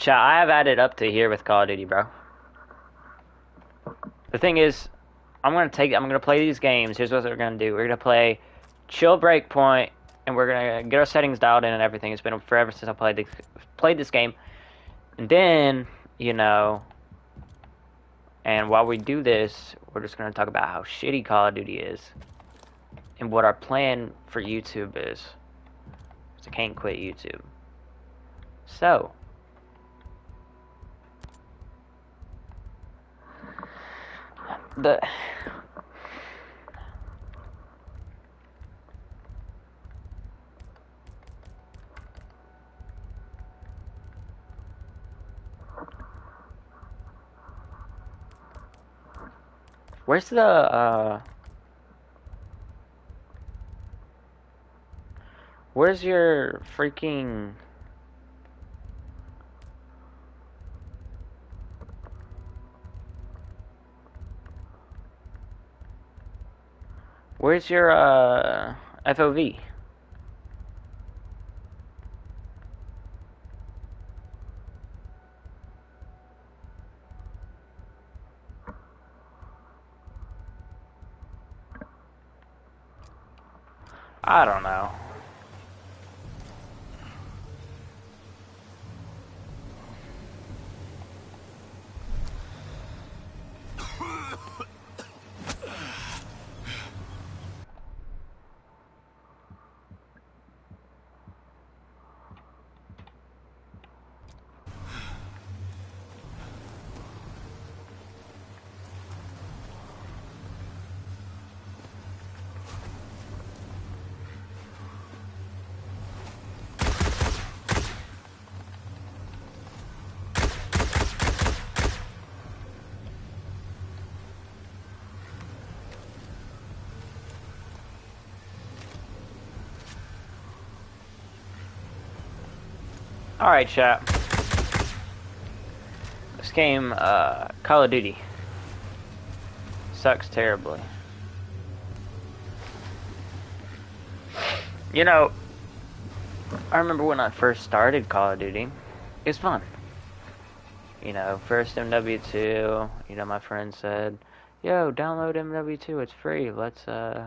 Chat, I have added up to here with Call of Duty, bro. The thing is, I'm gonna play these games. Here's what we're gonna do. We're gonna play Chill Breakpoint, and we're gonna get our settings dialed in and everything. It's been forever since I played this game. And then, you know, and while we do this, we're just gonna talk about how shitty Call of Duty is. And what our plan for YouTube is. Because I can't quit YouTube. So, where's where's your freaking... Where's your, FOV? I don't know. Alright, chat. This game, Call of Duty, sucks terribly. You know, I remember when I first started Call of Duty, it was fun. You know, first MW2, you know, my friend said, yo, download MW2, it's free, let's get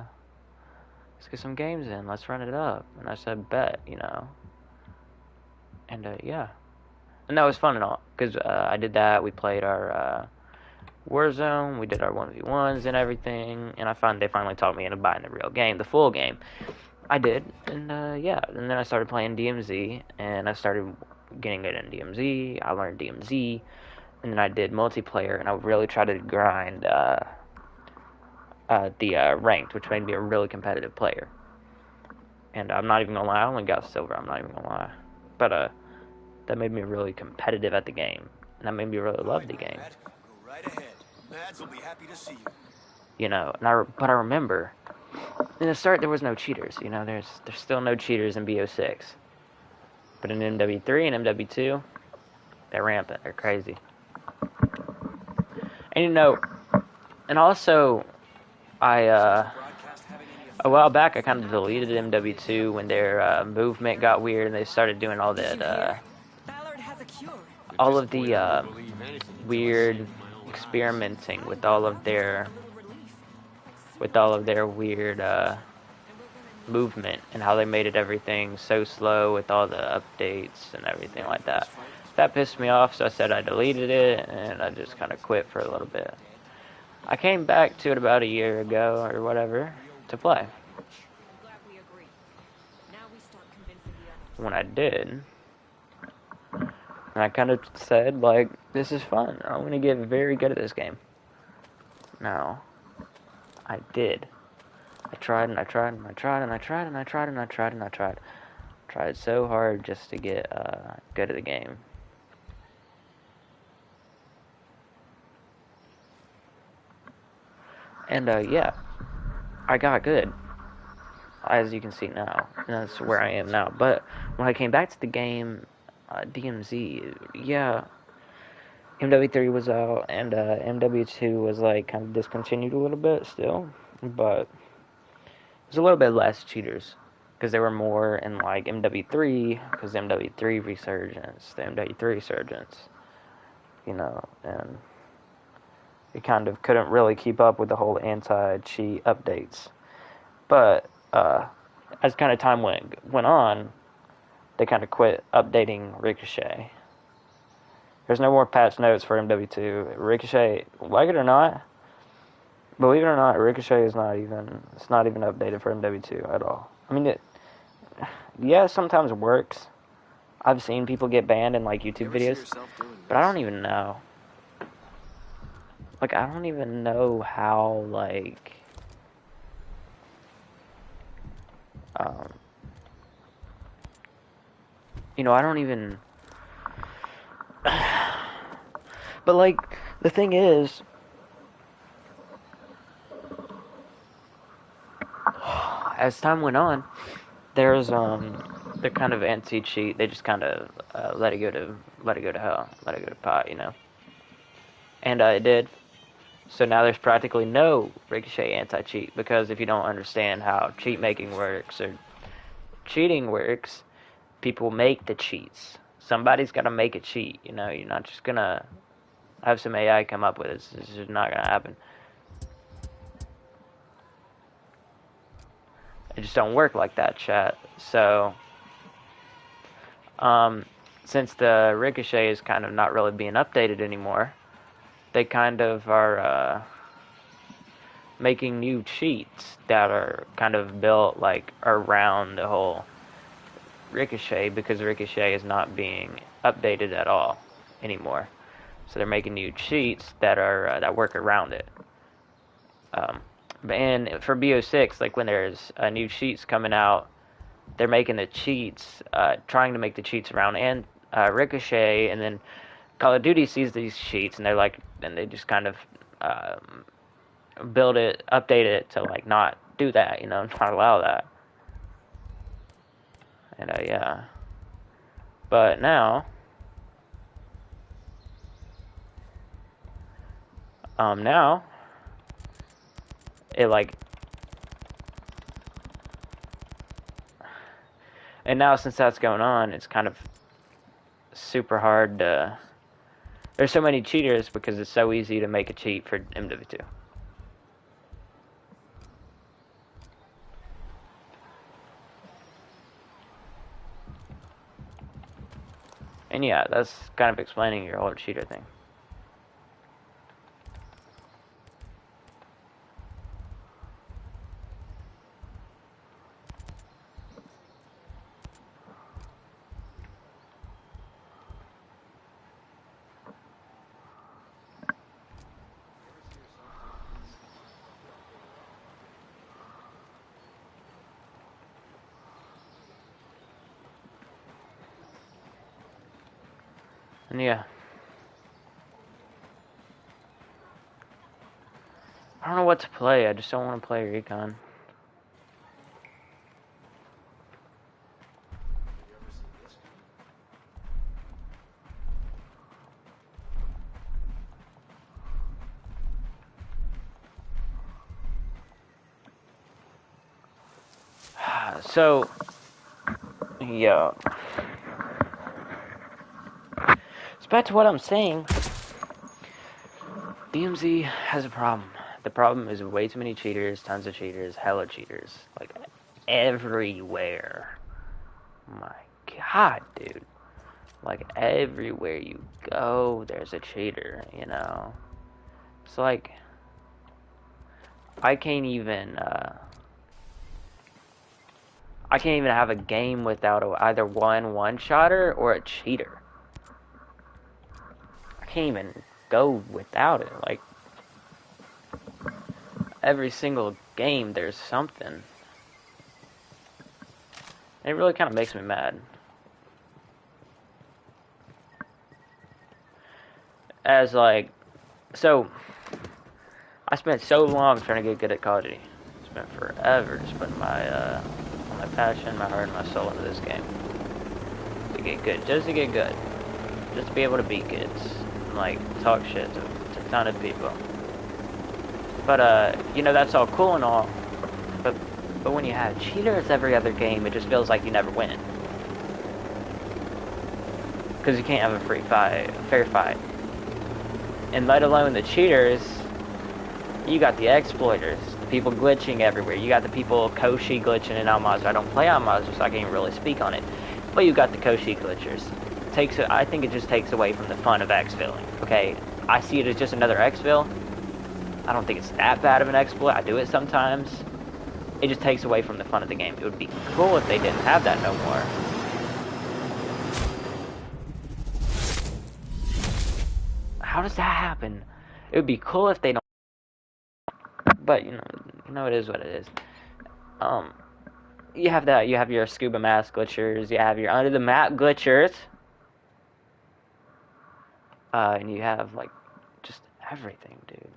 some games in, let's run it up. And I said, bet, you know. And, yeah. And that was fun and all, because I did that, we played our Warzone, we did our 1v1s and everything, and they finally taught me into buying the real game, the full game. I did, and yeah, and then I started playing DMZ, and I started getting good in DMZ, I learned DMZ, and then I did multiplayer, and I really tried to grind the ranked, which made me a really competitive player. And I'm not even gonna lie, I only got silver, I'm not even gonna lie. But, that made me really competitive at the game, and that made me really love the game. Go right ahead. Mads will be happy to see you. You know, but I remember, in the start there was no cheaters, you know, there's still no cheaters in BO6. But in MW3 and MW2, they're rampant, they're crazy. And you know, and also, a while back I kind of deleted MW2 when their movement got weird and they started doing all that, all of the weird experimenting with all of their weird movement and how they made everything so slow with all the updates and everything like that. That pissed me off, so I said I deleted it and I just kind of quit for a little bit. I came back to it about a year ago or whatever to play. When I did, and I kind of said, like, this is fun. I'm going to get very good at this game. No. I did. I tried and I tried and I tried and I tried and I tried and I tried and I tried. Tried so hard just to get good at the game. And, yeah. I got good. As you can see now. And that's where I am now. But when I came back to the game, DMZ, yeah, MW3 was out, and MW2 was, like, kind of discontinued a little bit still, but there's a little bit less cheaters, because they were more in like MW3, because MW3 resurgence, the MW3 resurgence, you know, and it kind of couldn't really keep up with the whole anti-cheat updates. But as kind of time went on, they kind of quit updating Ricochet. There's no more patch notes for MW2. Ricochet, like it or not, believe it or not, Ricochet is not even updated for MW2 at all. I mean, yeah, sometimes it works. I've seen people get banned in like YouTube videos, but I don't even know. Like, I don't even know how, like, you know, I don't even, but like, the thing is, as time went on, there's the kind of anti-cheat. They just kind of let it go to hell, let it go to pot, you know. And it did. So now there's practically no Ricochet anti-cheat, because if you don't understand how cheat making works or cheating works, people make the cheats. Somebody's got to make a cheat, you know. You're not just gonna have some AI come up with it. It's just not gonna happen. It just don't work like that, chat. So, since the Ricochet is kind of not really being updated anymore, they kind of are making new cheats that are kind of built like around the whole Ricochet, because Ricochet is not being updated at all anymore. So they're making new cheats that are that work around it. And for BO6, like when there's new cheats coming out, they're making the cheats, trying to make the cheats around and Ricochet, and then Call of Duty sees these cheats and they just kind of update it to like not do that, you know, not allow that. And yeah, but now, now it like, and now since that's going on, it's kind of super hard to. There's so many cheaters because it's so easy to make a cheat for MW2. And yeah, that's kind of explaining your whole cheater thing. And yeah. I don't know what to play. I just don't want to play Recon. So, yeah. So back to what I'm saying. DMZ has a problem. The problem is way too many cheaters, tons of cheaters, hella cheaters. Like, everywhere. My god, dude. Like, everywhere you go, there's a cheater, you know? It's like, I can't even have a game without either one-shotter or a cheater. I can't even go without it. Like, every single game there's something. It really kind of makes me mad. As like, so I spent so long trying to get good at Call of Duty. Spent forever just putting my passion, my heart, and my soul into this game to get good, just to get good, just to be able to beat kids, and, like, talk shit to a ton of people. But you know, that's all cool and all, but But when you have cheaters every other game, it just feels like you never win. Because you can't have a fair fight. And let alone the cheaters, you got the exploiters, the people glitching everywhere. You got the people Koshi glitching in Almaz. I don't play Almaz, so I can't really speak on it. But you got the Koshi glitchers. I think it just takes away from the fun of exfilling. Okay, I see it as just another exfil. I don't think it's that bad of an exploit. I do it sometimes. It just takes away from the fun of the game. It would be cool if they didn't have that no more. How does that happen? It would be cool if they don't. But you know, it is what it is. You have that. You have your scuba mask glitchers. You have your under the map glitchers. And you have like just everything, dude.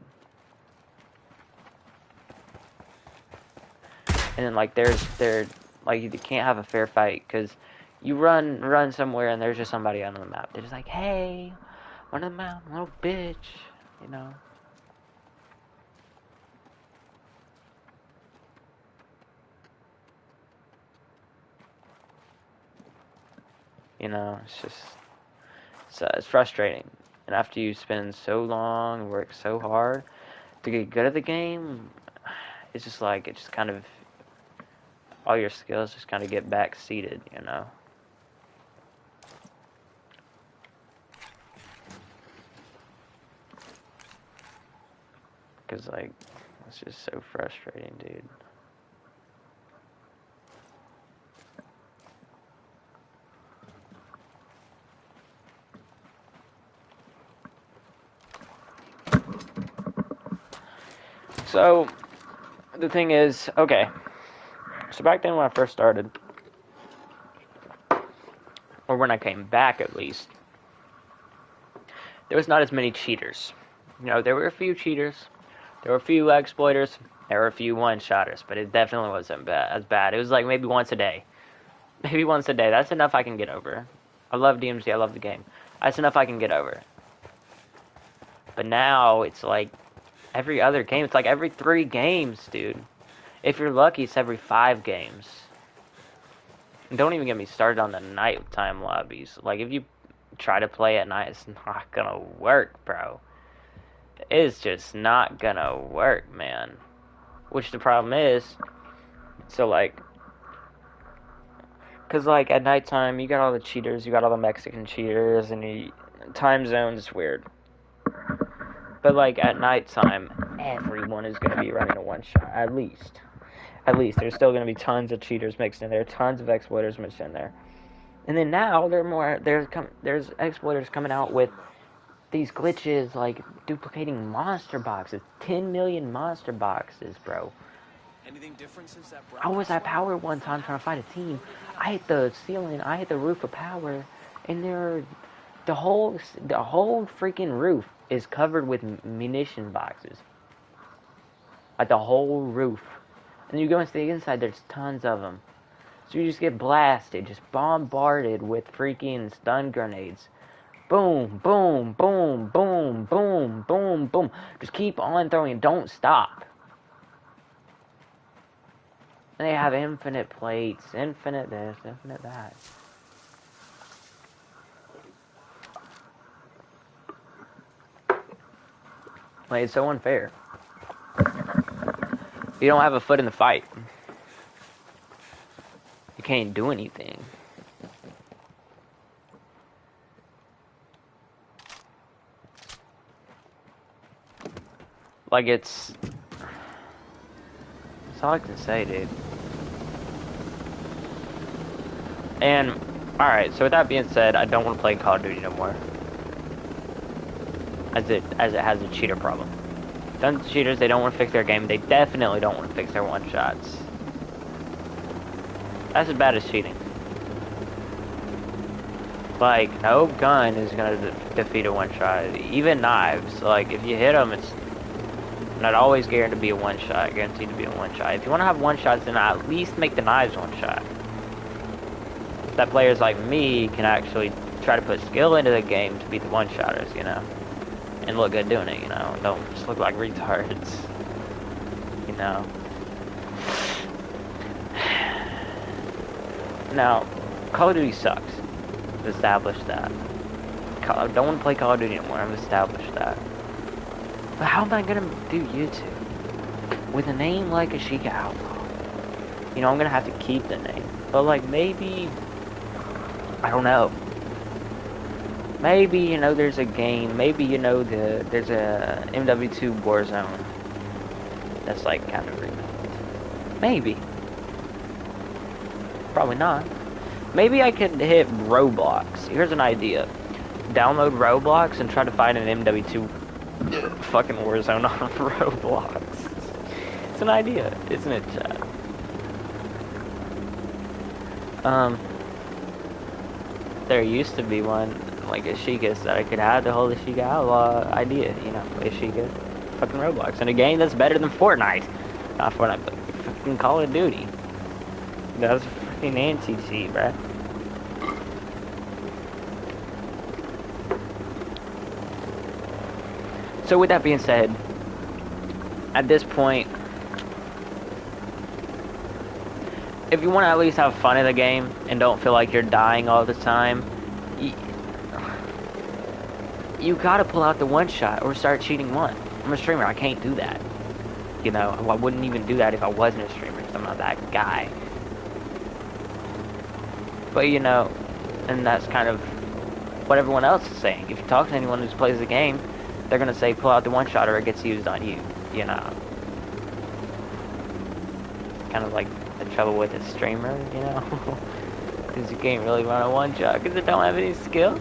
And then like like you can't have a fair fight because you run somewhere and there's just somebody on the map. They're just like, hey, on the map, little bitch, you know. You know, it's just it's frustrating. And after you spend so long and work so hard to get good at the game, it's just like it just kind of all your skills just kind of get backseated, you know. Because, like, it's just so frustrating, dude. So, the thing is, okay. So back then when I first started, or when I came back at least, there was not as many cheaters. You know, there were a few cheaters. There were a few exploiters. There were a few one-shotters, but it definitely wasn't as bad. It was like maybe once a day. Maybe once a day. That's enough I can get over. I love DMZ. I love the game. That's enough I can get over. But now, it's like every other game. It's like every 3 games, dude. If you're lucky, it's every 5 games. And don't even get me started on the nighttime lobbies. Like, if you try to play at night, it's not gonna work, bro. It's just not gonna work, man. Which the problem is, so like, cause like at nighttime, you got all the cheaters, you got all the Mexican cheaters, and time zones is weird. But like at nighttime, everyone is gonna be running a one shot, at least. At least there's still gonna be tons of cheaters mixed in there, tons of exploiters mixed in there. And then now there's exploiters coming out with these glitches like duplicating monster boxes, 10 million monster boxes, bro. Anything different since that I was at power one time trying to fight a team. I hit the ceiling, I hit the roof of power, and the whole freaking roof is covered with munition boxes. Like the whole roof. And you go into the inside, there's tons of them. So you just get blasted, just bombarded with freaking stun grenades. Boom, boom, boom, boom, boom, boom, boom. Just keep on throwing, don't stop. And they have infinite plates, infinite this, infinite that. Like, it's so unfair. You don't have a foot in the fight. You can't do anything. Like, that's all I can say, dude. And, alright, so with that being said, I don't want to play Call of Duty no more. As it has a cheater problem. Tons of cheaters, they don't want to fix their game. They definitely don't want to fix their one-shots. That's as bad as cheating. Like, no gun is going to defeat a one-shot. Even knives. Like, if you hit them, it's not always guaranteed to be a one-shot. Guaranteed to be a one-shot. If you want to have one-shots, then at least make the knives one-shot. That players like me can actually try to put skill into the game to beat the one-shotters, you know? And look good doing it, you know? Don't just look like retards. You know? Now, Call of Duty sucks. I've established that. I don't want to play Call of Duty anymore. I've established that. But how am I gonna do YouTube with a name like Ashika Outlaw? You know, I'm gonna have to keep the name. But like maybe, I don't know. Maybe, you know, there's a game. Maybe, you know, there's a MW2 Warzone that's like kind of revamped. Maybe. Probably not. Maybe I could hit Roblox. Here's an idea. Download Roblox and try to find an MW2 fucking Warzone on Roblox. It's an idea, isn't it, chat? There used to be one, like Ashika's, that I could have the whole Ashika Outlaw idea, you know, Ashika fucking Roblox. And a game that's better than Fortnite. Not Fortnite, but fucking Call of Duty. That's fucking anti-cheat, bruh. So with that being said, at this point, if you want to at least have fun in the game and don't feel like you're dying all the time, you gotta pull out the one shot or start cheating one. I'm a streamer, I can't do that. You know, I wouldn't even do that if I wasn't a streamer, because I'm not that guy. But you know, and that's kind of what everyone else is saying. If you talk to anyone who plays the game, they're gonna say pull out the one shot or it gets used on you. You know, kind of like the trouble with a streamer, you know, because you can't really run a one shot because it don't have any skill.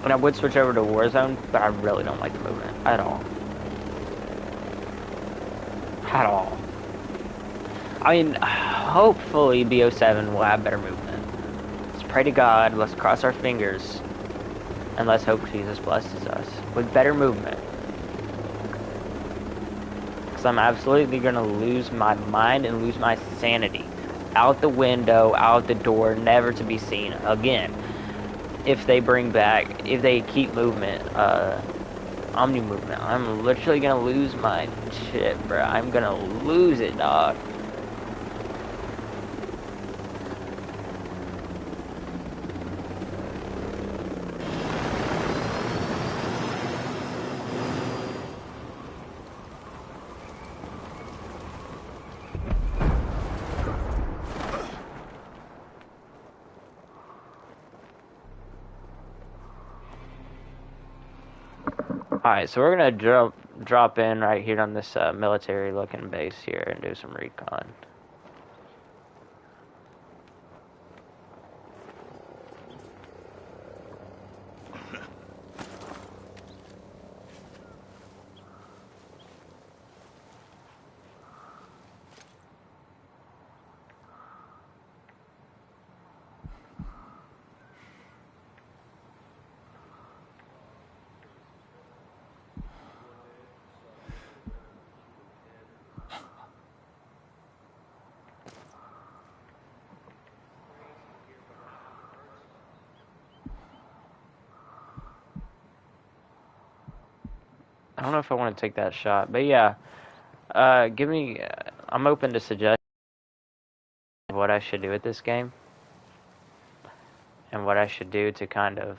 And I would switch over to Warzone, but I really don't like the movement at all. At all. I mean, hopefully BO7 will have better movement. Let's pray to God, let's cross our fingers, and let's hope Jesus blesses us with better movement. Because I'm absolutely going to lose my mind and lose my sanity. Out the window, out the door, never to be seen again. If they bring back, if they keep movement, Omni movement, I'm literally going to lose my shit, bro. I'm going to lose it, dog. Alright, so we're gonna drop in right here on this military looking base here and do some recon. I don't know if I want to take that shot, but yeah, give me, I'm open to suggestions of what I should do with this game, and what I should do to kind of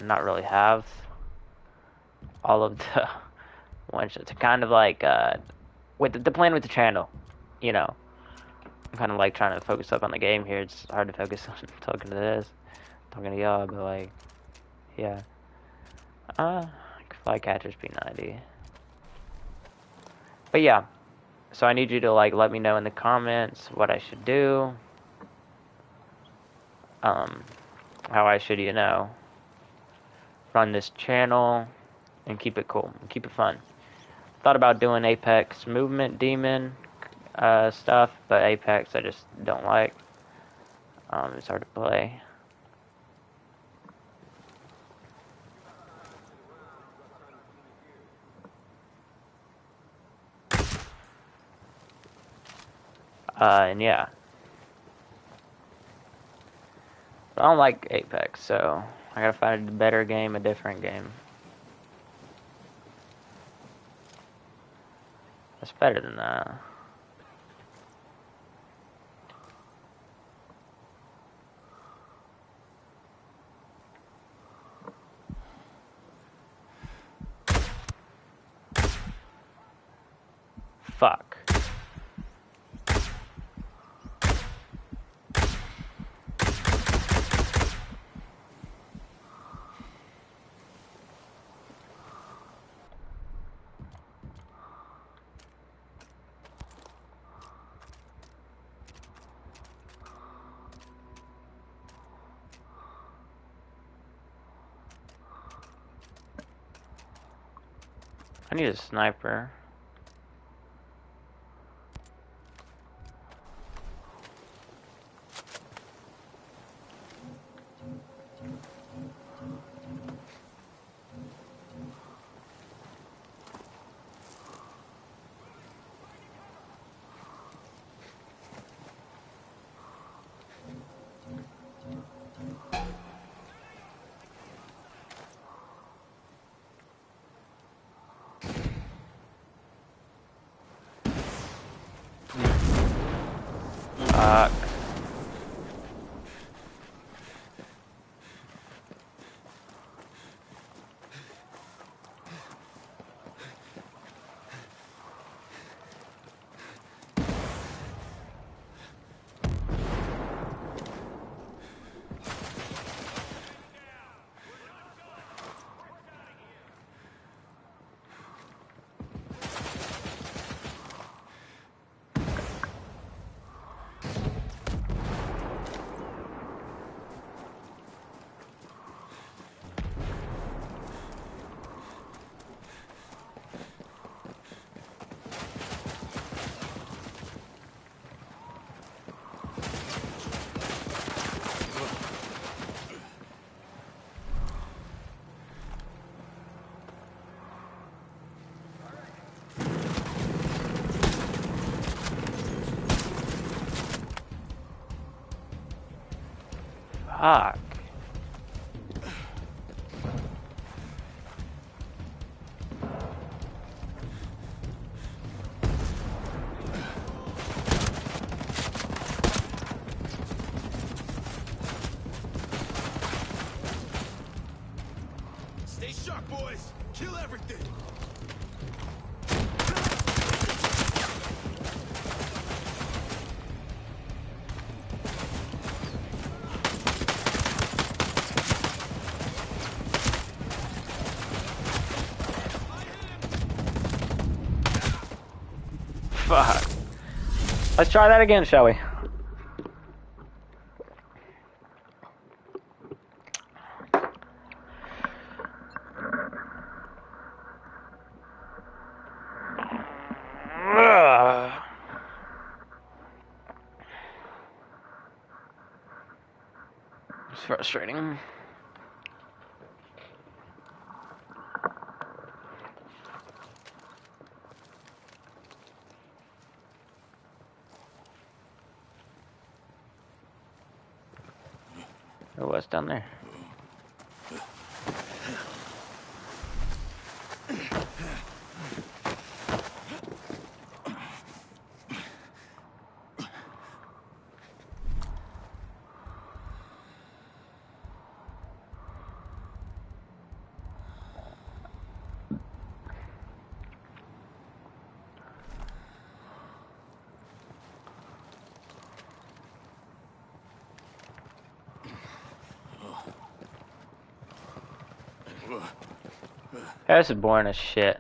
not really have all of the one shot, to kind of like, with the plan with the channel, you know, I'm kind of like trying to focus up on the game here. It's hard to focus on talking to this, talking to y'all, but like, yeah. Flycatcher's P90. But yeah, so I need you to like let me know in the comments what I should do. How I should, you know, run this channel and keep it cool, and keep it fun. Thought about doing Apex movement demon stuff, but Apex I just don't like. It's hard to play. And yeah. But I don't like Apex, so I gotta find a better game, a different game. That's better than that. Fuck. I need a sniper. Fuck. Fuck. Stay sharp, boys. Kill everything. Fuck. Let's try that again, shall we? It's frustrating. Oh, what's down there? This is boring as shit.